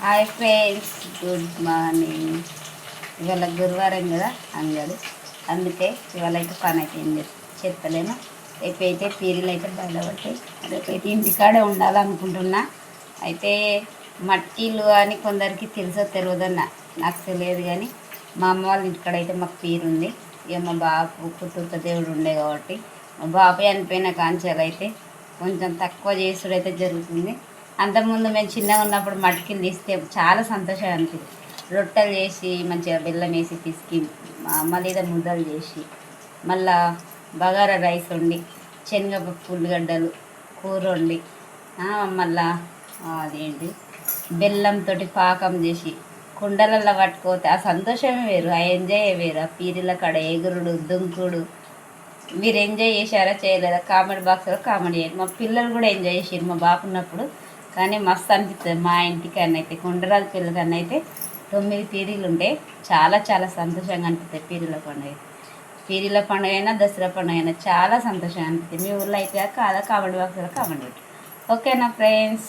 Hi friends, good morning. ఇవాళ గురువారం కదా అంగడి, అందుకే ఇవాళ అయితే పని అయితే ఏం చెప్తలేను. రేపైతే పీరీలు అయితే బయలుపడతాయి. రేపైతే ఇంటికాడే ఉండాలనుకుంటున్నా. అయితే మట్టిలు అని కొందరికి తెలుసో తెలియదన్న నాకు తెలియదు, కానీ మా అమ్మ వాళ్ళ ఇంటికాడ అయితే మాకు పీరు ఉంది. ఇక మా బాబు పుట్టుక దేవుడు ఉండే కాబట్టి మా బాబాయ్ అనిపోయిన కాంచాలు అయితే కొంచెం తక్కువ చేసుడు అయితే జరుగుతుంది. అంతకుముందు మేము చిన్నగా ఉన్నప్పుడు మట్టికిలు తీస్తే చాలా సంతోషంగా అనిపించింది. రొట్టెలు చేసి మంచిగా బెల్లం వేసి పిసికి మళ్ళీ ముద్దలు చేసి మళ్ళా బగారా రైస్ వండి శనగపప్పు ఉల్లిగడ్డలు కూర వండి మళ్ళా అదేంటి బెల్లంతో పాకం చేసి కుండలల్లో పట్టుకోతే ఆ సంతోషమే వేరు, ఆ ఎంజాయ్ వేరు. ఆ పీరిల కాడ ఎగురుడు దుంకుడు. మీరు ఎంజాయ్ చేశారా చేయలేదా? కామెంట్ బాక్స్లో కామెంట్ చేయండి. మా పిల్లలు కూడా ఎంజాయ్ చేసారు మా బాబు ఉన్నప్పుడు. కానీ మస్తు అనిపిస్తుంది. మా ఇంటికన్నా అయితే కొండరాజు పిల్లకన్నా అయితే 9 పీరీలు ఉంటాయి. చాలా చాలా సంతోషంగా అనిపిస్తుంది పీరీల పండుగ. పీరీల పండుగ అయినా దసరా పండుగ అయినా చాలా సంతోషంగా అనిపిస్తుంది. మీ ఊళ్ళో అయితే కాదా? కామెంట్ బాక్స్లో కామెంట్ పెట్టండి. ఓకేనా ఫ్రెండ్స్?